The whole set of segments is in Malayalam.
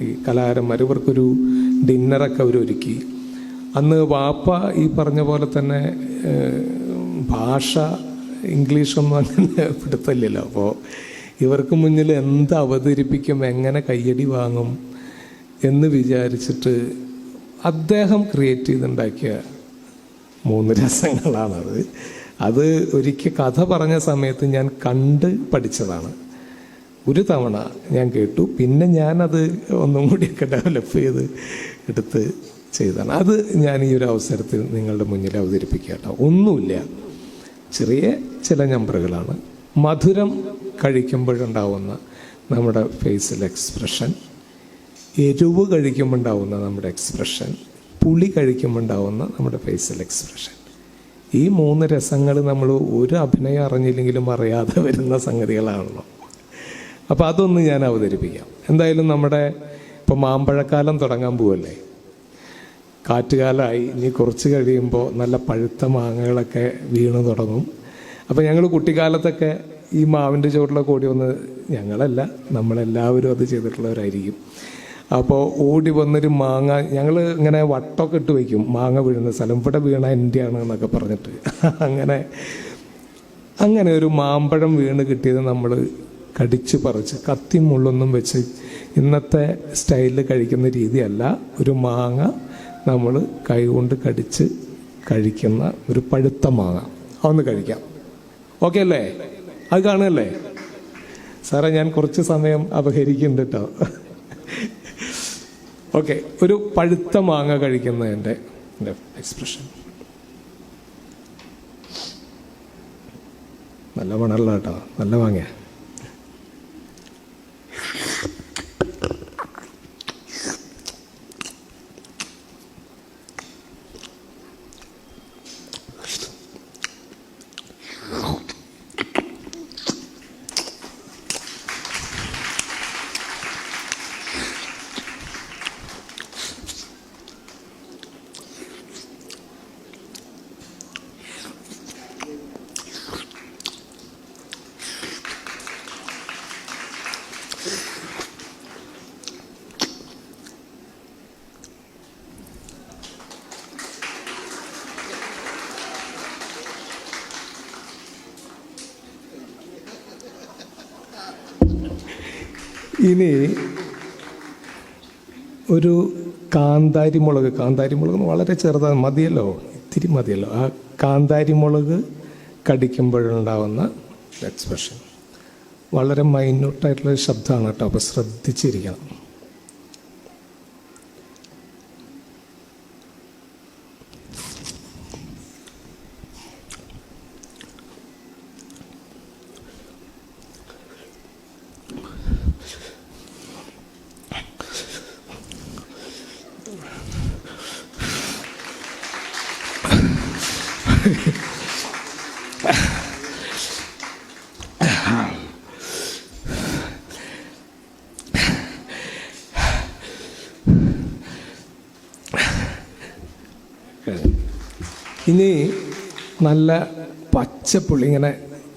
ഈ കലാകാരന്മാർ, ഇവർക്കൊരു ഡിന്നറൊക്കെ അവരൊരുക്കി. അന്ന് വാപ്പ ഈ പറഞ്ഞ പോലെ തന്നെ ഭാഷ ഇംഗ്ലീഷൊന്നും അങ്ങനെ പിടുത്തമില്ലല്ലോ. അപ്പോൾ ഇവർക്ക് മുന്നിൽ എന്ത് അവതരിപ്പിക്കും, എങ്ങനെ കയ്യടി വാങ്ങും എന്ന് വിചാരിച്ചിട്ട് അദ്ദേഹം ക്രിയേറ്റ് ചെയ്തുണ്ടാക്കിയ 3 രസങ്ങളാണത്. അത് ഒരിക്കൽ കഥ പറഞ്ഞ സമയത്ത് ഞാൻ കണ്ട് പഠിച്ചതാണ്. ഒരു തവണ ഞാൻ കേട്ടു, പിന്നെ ഞാനത് ഒന്നും കൂടിയൊക്കെ ഡെവലപ്പ് ചെയ്ത് എടുത്ത് ചെയ്തതാണ്. അത് ഞാൻ ഈ ഒരു അവസരത്തിൽ നിങ്ങളുടെ മുന്നിൽ അവതരിപ്പിക്കുക കേട്ടോ. ഒന്നുമില്ല, ചെറിയ ചില നമ്പറുകളാണ്. മധുരം കഴിക്കുമ്പോഴുണ്ടാവുന്ന നമ്മുടെ ഫേസിൽ എക്സ്പ്രഷൻ, എരിവ് കഴിക്കുമ്പോഴുണ്ടാവുന്ന നമ്മുടെ എക്സ്പ്രഷൻ, പുളി കഴിക്കുമ്പോഴുണ്ടാവുന്ന നമ്മുടെ ഫേസിൽ എക്സ്പ്രഷൻ. ഈ 3 രസങ്ങൾ നമ്മൾ ഒരു അഭിനയം അറിഞ്ഞില്ലെങ്കിലും അറിയാതെ വരുന്ന സംഗതികളാണല്ലോ. അപ്പോൾ അതൊന്ന് ഞാൻ അവതരിപ്പിക്കാം. എന്തായാലും നമ്മുടെ ഇപ്പോൾ മാമ്പഴക്കാലം തുടങ്ങാൻ പോവല്ലേ, കാറ്റുകാലമായി. ഇനി കുറച്ച് കഴിയുമ്പോൾ നല്ല പഴുത്ത മാങ്ങകളൊക്കെ വീണ് തുടങ്ങും. അപ്പോൾ ഞങ്ങൾ കുട്ടിക്കാലത്തൊക്കെ ഈ മാവിൻ്റെ ചുവട്ടിലൊക്കെ ഓടി വന്ന്, ഞങ്ങളല്ല നമ്മളെല്ലാവരും അത് ചെയ്തിട്ടുള്ളവരായിരിക്കും. അപ്പോൾ ഓടി വന്നൊരു മാങ്ങ ഞങ്ങൾ ഇങ്ങനെ വട്ടമൊക്കെ ഇട്ട് വയ്ക്കും, മാങ്ങ വീഴുന്ന സ്ഥലം, ഇവിടെ വീണ എൻ്റെയാണ് എന്നൊക്കെ പറഞ്ഞിട്ട്. അങ്ങനെ ഒരു മാമ്പഴം വീണ് കിട്ടിയത് നമ്മൾ കടിച്ച് പറിച്ച് കത്തി മുള്ളൊന്നും വെച്ച് ഇന്നത്തെ സ്റ്റൈലിൽ കഴിക്കുന്ന രീതിയല്ല. ഒരു മാങ്ങ നമ്മൾ കൈകൊണ്ട് കടിച്ച് കഴിക്കുന്ന ഒരു പഴുത്ത മാങ്ങ, അതൊന്ന് കഴിക്കാം. ഓക്കെ അല്ലേ? അത് കാണുകയല്ലേ സാറേ? ഞാൻ കുറച്ച് സമയം അപഹരിക്കുന്നുണ്ട് കേട്ടോ. ഓക്കെ, ഒരു പഴുത്ത മാങ്ങ കഴിക്കുന്നതിൻ്റെ എക്സ്പ്രഷൻ. നല്ല മണല്ല കേട്ടോ, നല്ല മാങ്ങ. ഇനി ഒരു കാന്താരി മുളക് വളരെ ചെറുതാണ്, മതിയല്ലോ, ഇത്തിരി മതിയല്ലോ. ആ കാന്താരി മുളക് കടിക്കുമ്പോഴുണ്ടാവുന്ന എക്സ്പ്രഷൻ വളരെ മൈന്യൂട്ടായിട്ടുള്ള ശബ്ദമാണ് കേട്ടോ. അപ്പോൾ ശ്രദ്ധിച്ചിരിക്കണം. ഇനി നല്ല പച്ചപ്പുളി,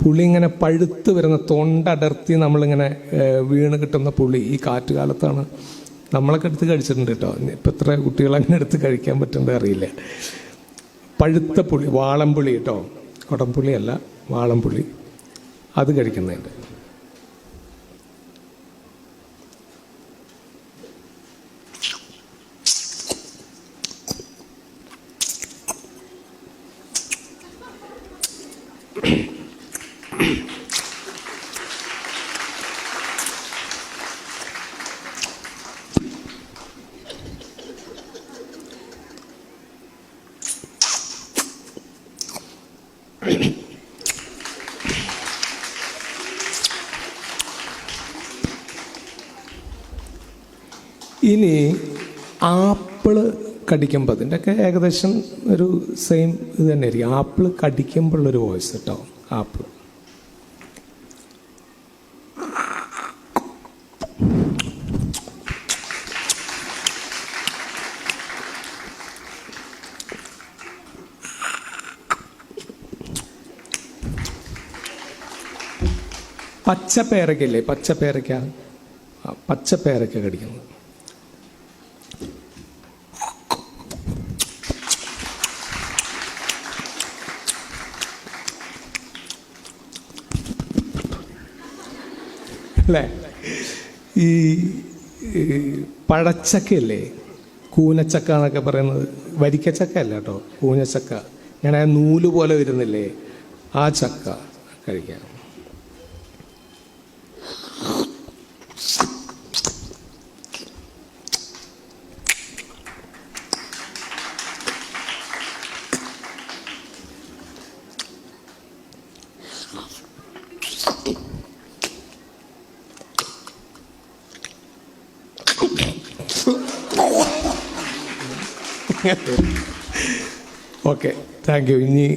പുളി ഇങ്ങനെ പഴുത്ത് വരുന്ന, തൊണ്ടടർത്തി നമ്മളിങ്ങനെ വീണ് കിട്ടുന്ന പുളി. ഈ കാറ്റുകാലത്താണ് നമ്മളൊക്കെ എടുത്ത് കഴിച്ചിട്ടുണ്ട് കേട്ടോ. ഇപ്പം എത്ര കുട്ടികൾ അങ്ങനെ എടുത്ത് കഴിക്കാൻ പറ്റുന്നത് അറിയില്ല. പഴുത്ത പുളി, വാളംപുളി കേട്ടോ, കുടംപുളിയല്ല, വാളംപുളി, അത് കഴിക്കുന്നതിൻ്റെ. ഇനി ആപ്പിള് കടിക്കുമ്പോൾ അതിൻ്റെയൊക്കെ ഏകദേശം ഒരു സെയിം ഇത് തന്നെ ആയിരിക്കും. ആപ്പിള് കടിക്കുമ്പോഴുള്ളൊരു വോയിസ് കേട്ടോ. ആപ്പിൾ പച്ചപ്പേരക്കയില്ലേ, പച്ചപ്പേരക്ക കടിക്കുന്നത്. അല്ലേ? ഈ പഴച്ചക്കയല്ലേ, കൂനച്ചക്ക എന്നൊക്കെ പറയുന്നത്, വരിക്കച്ചക്ക അല്ല കേട്ടോ, കൂനച്ചക്ക. ഇങ്ങനെ നൂല് പോലെ വരുന്നില്ലേ, ആ ചക്ക കഴിക്കാം. Okay, thank you. ഇനി